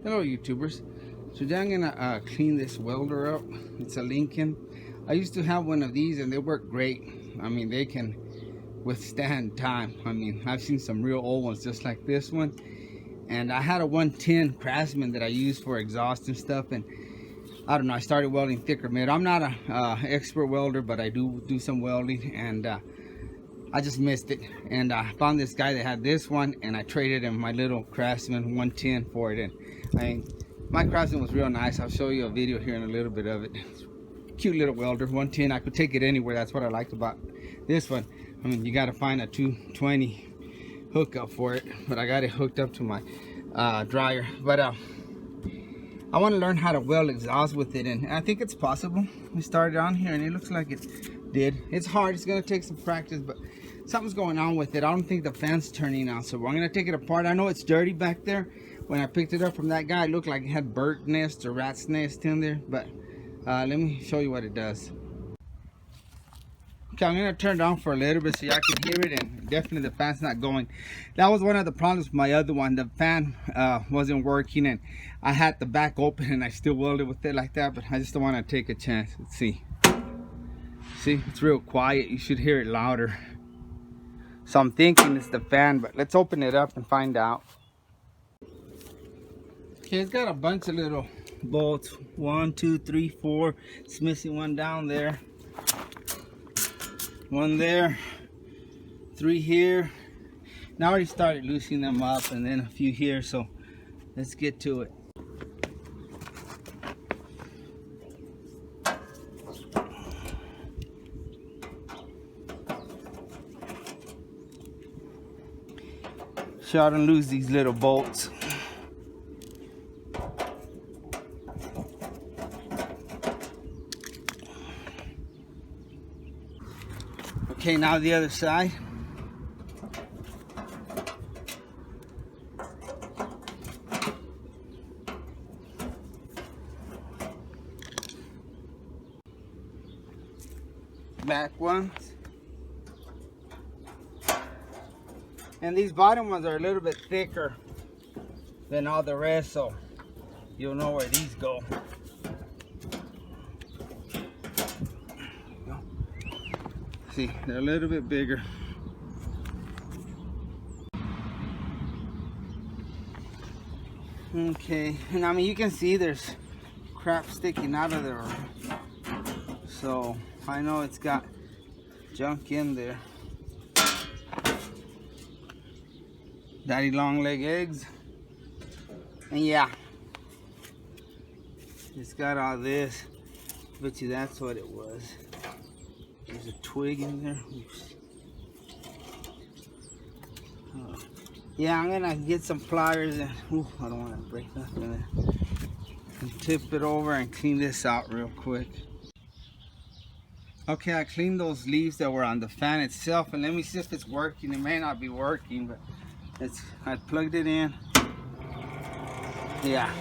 Hello YouTubers. Today I'm gonna clean this welder up. It's a Lincoln. I used to have one of these and they work great. I mean, they can withstand time. I mean, I've seen some real old ones just like this one. And I had a 110 Craftsman that I used for exhaust and stuff, and I don't know, I started welding thicker metal. I'm not a expert welder, but I do some welding, and I just missed it. And I found this guy that had this one, and I traded him my little Craftsman 110 for it. And I mean, my Craftsman was real nice. I'll show you a video here in a little bit of it. Cute little welder, 110. I could take it anywhere. That's what I liked about this one. I mean, you got to find a 220 hookup for it, but I got it hooked up to my dryer. But I want to learn how to weld exhaust with it, and I think it's possible. We started on here, and it looks like it did. It's hard. It's gonna take some practice, but something's going on with it. I don't think the fan's turning on, so I'm gonna take it apart. I know it's dirty back there. When I picked it up from that guy, it looked like it had bird nest or rat's nest in there, but let me show you what it does. Okay, I'm gonna turn it on for a little bit so y'all can hear it, and definitely the fan's not going. That was one of the problems with my other one. The fan wasn't working, and I had the back open, and I still welded with it like that, but I just don't want to take a chance. Let's see. See, it's real quiet. You should hear it louder. So I'm thinking it's the fan, but let's open it up and find out. Okay, it's got a bunch of little bolts. 1, 2, 3, 4. It's missing one down there. One there. 3 here. Now I already started loosening them up, and then a few here, so let's get to it. Sure I don't lose these little bolts. Okay, now the other side. Back ones. And these bottom ones are a little bit thicker than all the rest, so you'll know where these go. See, they're a little bit bigger. Okay, and I mean, you can see there's crap sticking out of there, so I know it's got junk in there. Daddy long leg eggs, and yeah, it's got all this. Bet you that's what it was. There's a twig in there. Oops. Yeah, I'm gonna get some pliers and I don't want to break nothing there. And tip it over and clean this out real quick. Okay, I cleaned those leaves that were on the fan itself, and let me see if it's working. It may not be working, but I plugged it in. Yeah,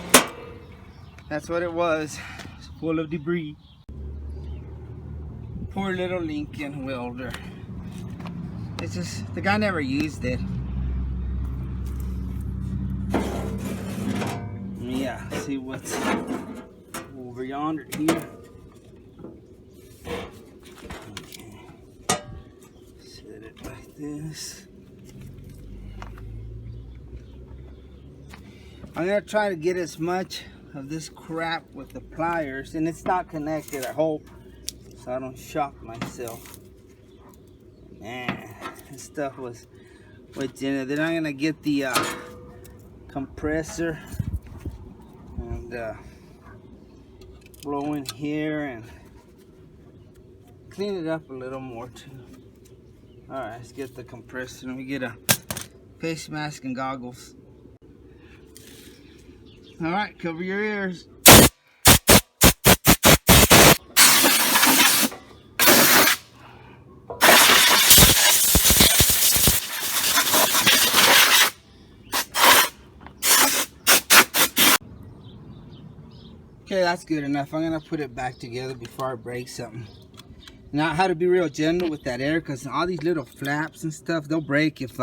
that's what it was. It's full of debris. Poor little Lincoln welder. It's just, the guy never used it. Yeah, see what's over yonder here. Okay. Set it like this. I'm gonna try to get as much of this crap with the pliers, and it's not connected, I hope, so I don't shock myself. Man, this stuff was what's in it. Then I'm gonna get the compressor and blow in here and clean it up a little more too. All right, let's get the compressor. Let me get a face mask and goggles. All right, cover your ears. Okay, that's good enough. I'm gonna put it back together before I break something. Now, how to be real gentle with that air, because all these little flaps and stuff, they'll break if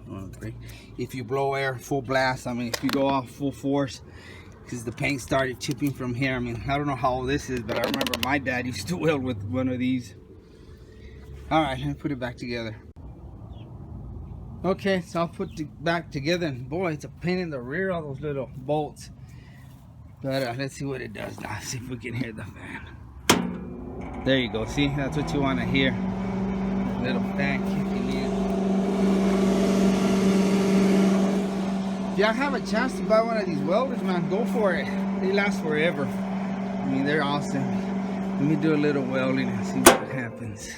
1, 3. If you blow air full blast, I mean, if you go off full force, because the paint started chipping from here. I mean, I don't know how old this is, but I remember my dad used to weld with one of these. All right, let me put it back together. Okay, so I'll put it back together, and boy, it's a pain in the rear, all those little bolts. But let's see what it does now. See if we can hear the fan. There you go. See, that's what you want to hear. Little fan kicking in. If y'all have a chance to buy one of these welders, man, go for it. They last forever. I mean, they're awesome. Let me do a little welding and see what happens.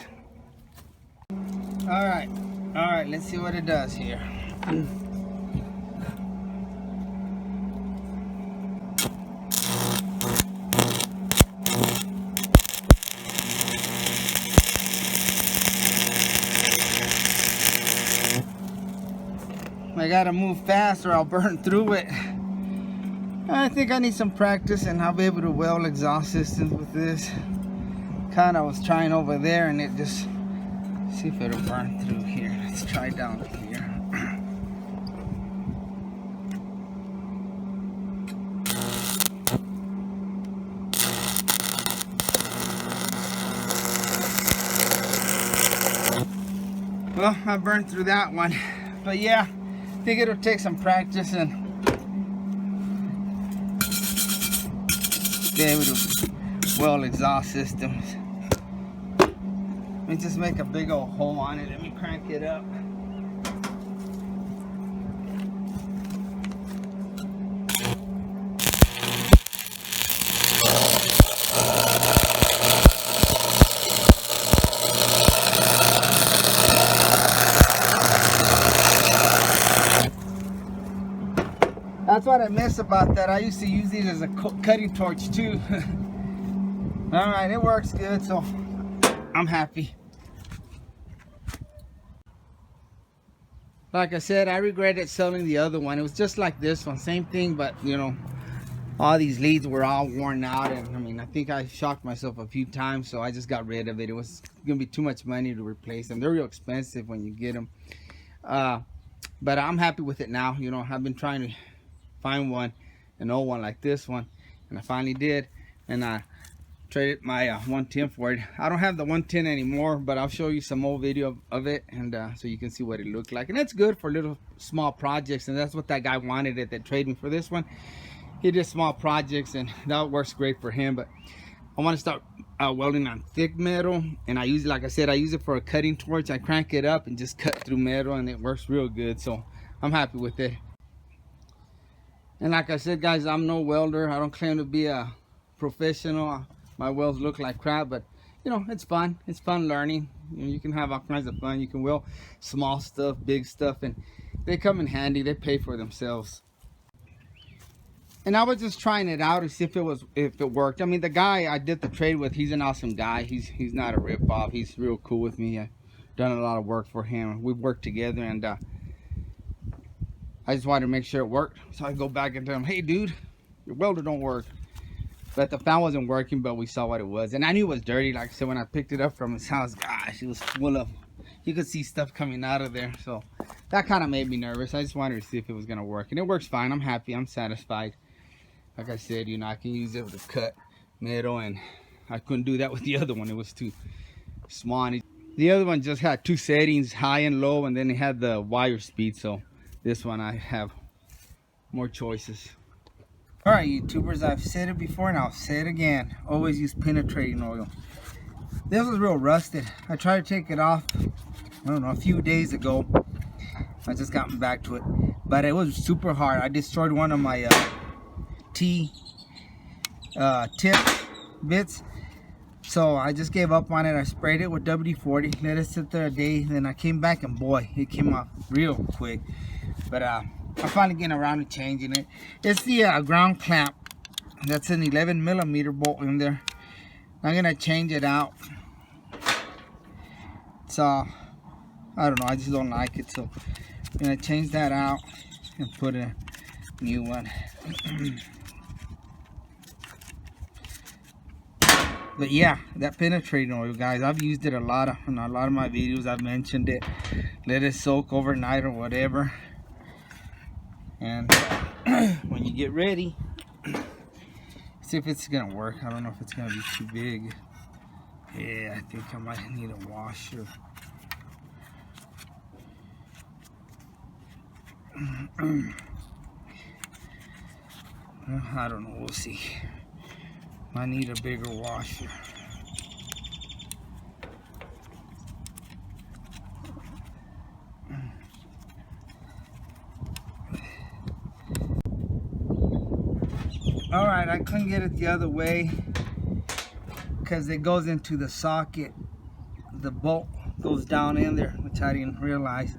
All right, let's see what it does here. I gotta move fast or I'll burn through it. I think I need some practice and I'll be able to weld exhaust systems with this. Kinda was trying over there and it just, see if it'll burn through here. Let's try down here. Well, I burned through that one, but yeah, I think it'll take some practice and be able to weld exhaust systems. Let me just make a big old hole on it. Let me crank it up. That's what I miss about that. I used to use these as a cutting torch too. All right, it works good, so I'm happy. Like I said, I regretted selling the other one. It was just like this one, same thing, but you know, all these leads were all worn out, and I mean, I think I shocked myself a few times, so I just got rid of it. It was gonna be too much money to replace them. They're real expensive when you get them. But I'm happy with it now. You know, I've been trying to find one, an old one like this one, and I finally did, and I traded my 110 for it. I don't have the 110 anymore, but I'll show you some old video of it, and so you can see what it looked like. And it's good for little small projects, and that's what that guy wanted it that traded me for this one. He did small projects, and that works great for him. But I want to start welding on thick metal, and I use it, like I said, I use it for a cutting torch. I crank it up and just cut through metal, and it works real good, so I'm happy with it. And like I said, guys, I'm no welder. I don't claim to be a professional. My welds look like crap, but you know, it's fun. It's fun learning. You know, you can have all kinds of fun. You can weld small stuff, big stuff, and they come in handy. They pay for themselves. And I was just trying it out to see if it worked. I mean, the guy I did the trade with, he's an awesome guy. He's not a rip-off. He's real cool with me. I've done a lot of work for him. We've worked together, and I just wanted to make sure it worked. So I go back and tell him, hey dude, your welder don't work. But the fan wasn't working, but we saw what it was. And I knew it was dirty. Like I said, when I picked it up from his house, gosh, it was full of, you could see stuff coming out of there. So that kind of made me nervous. I just wanted to see if it was going to work. And it works fine. I'm happy. I'm satisfied. Like I said, you know, I can use it to cut metal, and I couldn't do that with the other one. It was too small. The other one just had two settings, high and low, and then it had the wire speed. So this one I have more choices. All right, YouTubers, I've said it before and I'll say it again. Always use penetrating oil. This was real rusted. I tried to take it off, I don't know, a few days ago. I just gotten back to it, but it was super hard. I destroyed one of my T tip bits, so I just gave up on it. I sprayed it with WD-40, let it sit there a day, then I came back and boy, it came off real quick. But I'm finally getting around to changing it. It's the ground clamp. That's an 11mm bolt in there. I'm gonna change it out. So I don't know, I just don't like it, so I'm gonna change that out and put a new one. But yeah, that penetrating oil, guys, I've used it a lot in a lot of my videos. I've mentioned it. Let it soak overnight or whatever, and when you get ready, see if it's gonna work. I don't know if it's gonna be too big. Yeah, I think I might need a washer. I don't know, we'll see. I need a bigger washer. Alright, I couldn't get it the other way because it goes into the socket. The bolt goes down in there, which I didn't realize.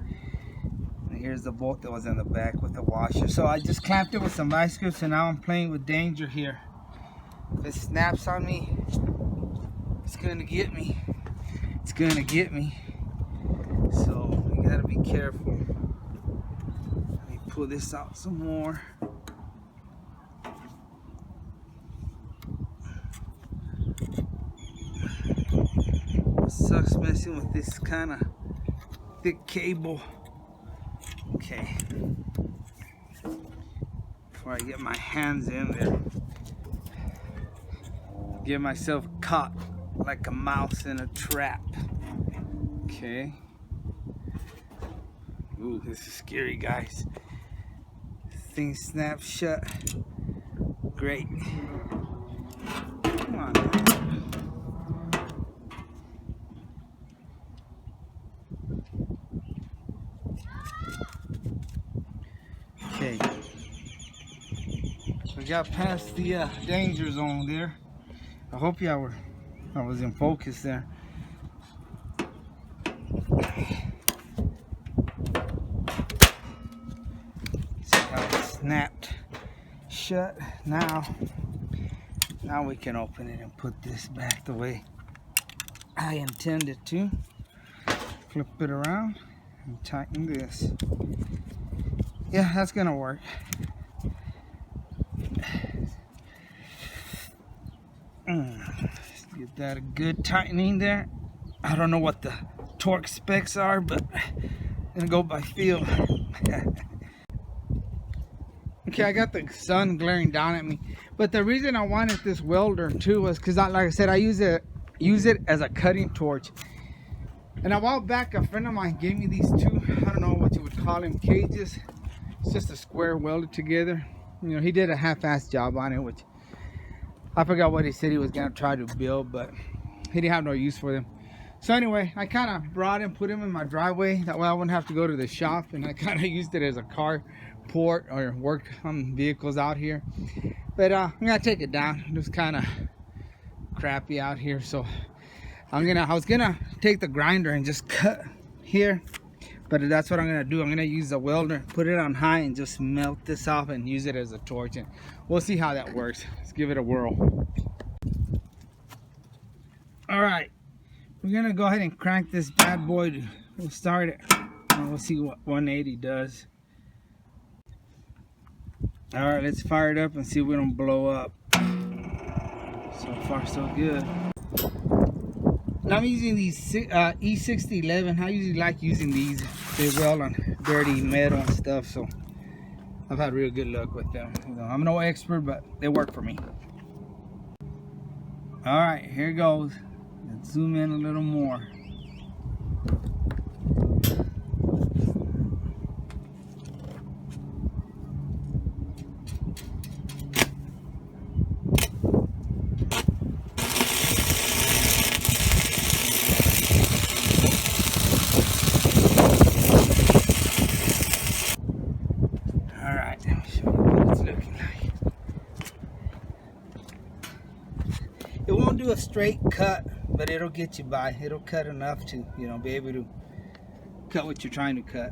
And here's the bolt that was in the back with the washer. So I just clamped it with some vice grips, and now I'm playing with danger here. If it snaps on me, it's gonna get me. It's gonna get me. So you gotta be careful. Let me pull this out some more. It sucks messing with this kind of thick cable. Okay. Before I get my hands in there, get myself caught like a mouse in a trap. Okay. Ooh, this is scary, guys. This thing snaps shut. Great. Come on, man. Okay. We got past the danger zone there. I hope I was in focus there. See how it snapped shut. Now we can open it and put this back the way I intended to. Flip it around and tighten this. Yeah, that's gonna work. Get that a good tightening there. I don't know what the torque specs are, but I'm gonna go by feel. Okay, I got the sun glaring down at me, but the reason I wanted this welder too was because, like I said, I use it as a cutting torch. And a while back, a friend of mine gave me these two, I don't know what you would call them, cages. It's just a square welded together. You know, he did a half-assed job on it, which I forgot what he said he was gonna try to build, but he didn't have no use for them. So anyway, I kind of brought him, put him in my driveway. That way I wouldn't have to go to the shop, and I kind of used it as a car port or worked on vehicles out here. But I'm gonna take it down. It was kind of crappy out here, so I was gonna take the grinder and just cut here, but that's what I'm gonna do. I'm gonna use the welder, put it on high, and just melt this off and use it as a torch, and we'll see how that works. Let's give it a whirl. All right, we're gonna go ahead and crank this bad boy. We'll start it and we'll see what 180 does. All right, let's fire it up and see if we don't blow up. So far so good. Now I'm using these E6011. I usually like using these. They weld on dirty metal and stuff, so I've had real good luck with them. You know, I'm no expert, but they work for me. All right, here goes. Let's zoom in a little more. It won't do a straight cut, but it'll get you by. It'll cut enough to, you know, be able to cut what you're trying to cut.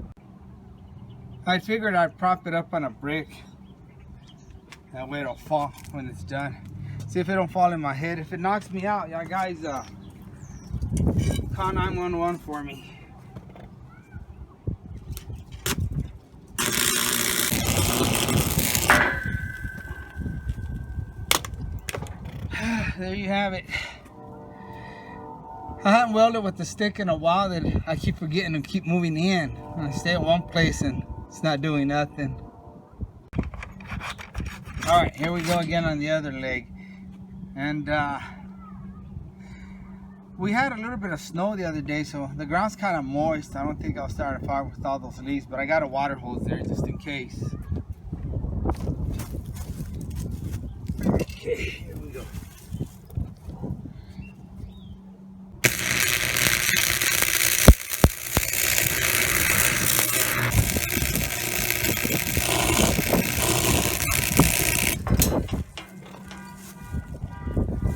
I figured I'd prop it up on a brick. That way it'll fall when it's done. See if it don't fall in my head. If it knocks me out, y'all guys, call 911 for me. There you have it. I haven't welded with the stick in a while that I keep forgetting to keep moving in. I stay at one place and it's not doing nothing. All right, here we go again on the other leg. And we had a little bit of snow the other day, so the ground's kind of moist. I don't think I'll start a fire with all those leaves, but I got a water hose there just in case. Okay, here we go.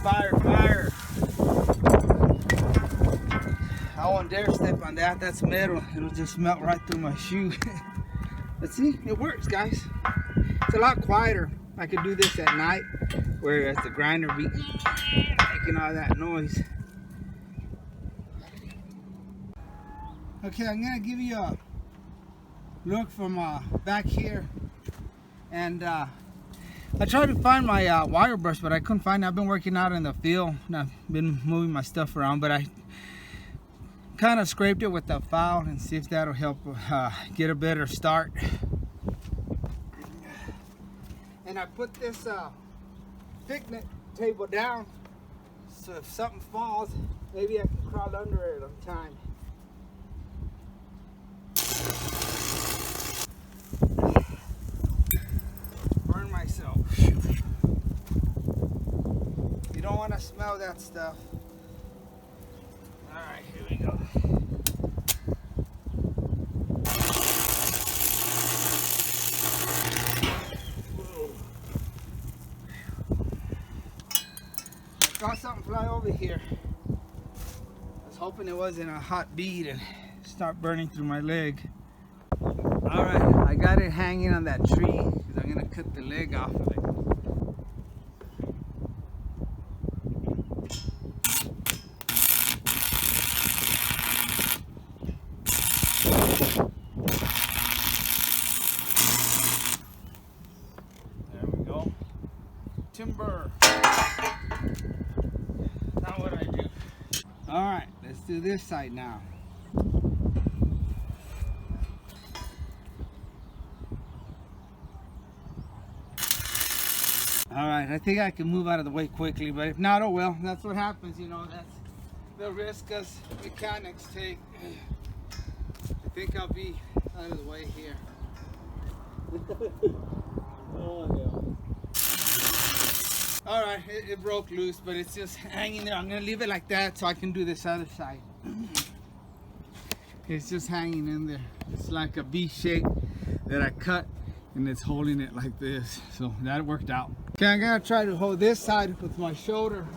Fire, fire. I won't dare step on that. That's metal. It'll just melt right through my shoe. But see, it works, guys. It's a lot quieter. I could do this at night, whereas the grinder be making all that noise. Okay, I'm gonna give you a look from back here. And I tried to find my wire brush, but I couldn't find it. I've been working out in the field and I've been moving my stuff around, but I kind of scraped it with the file and see if that'll help get a better start. And I put this picnic table down, so if something falls, maybe I can crawl under it on time. Burn myself. You don't want to smell that stuff. All right, here we go. Saw something fly over here. I was hoping it wasn't a hot bead and start burning through my leg. All right, I got it hanging on that tree because I'm gonna cut the leg off of it. There we go. Timber. Not what I do. All right, let's do this side now. All right, I think I can move out of the way quickly, but if not, oh well, that's what happens, you know, that's the risk us mechanics take. I think I'll be out of the way here. Oh, hell. All right, it broke loose, but it's just hanging there. I'm gonna leave it like that so I can do this other side. It's just hanging in there. It's like a V shape that I cut, and it's holding it like this. So that worked out. Okay, I'm gonna try to hold this side with my shoulder.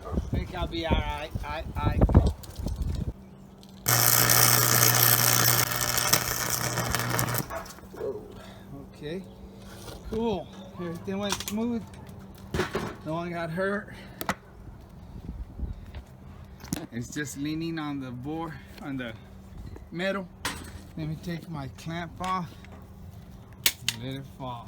I think I'll be all right. Okay, cool. Everything went smooth. No one got hurt. It's just leaning on the board, on the metal. Let me take my clamp off and let it fall.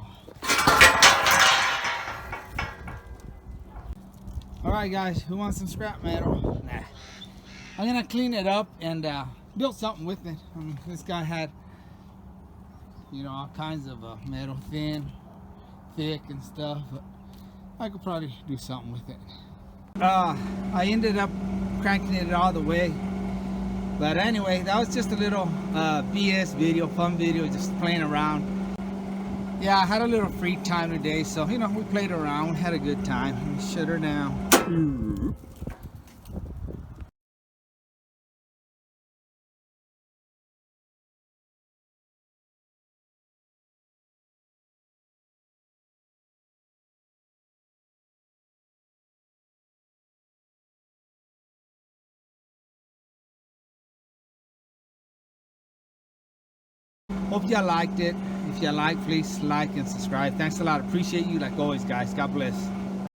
All right, guys, who wants some scrap metal? Nah. I'm gonna clean it up and build something with it. I mean, this guy had, you know, all kinds of metal, thin, thick, and stuff. But I could probably do something with it. I ended up cranking it all the way. But anyway, that was just a little BS video, fun video, just playing around. Yeah, I had a little free time today, so you know, we played around, we had a good time. Let me shut her down. Hope y'all liked it. If you like, please like and subscribe. Thanks a lot. Appreciate you like always, guys. God bless.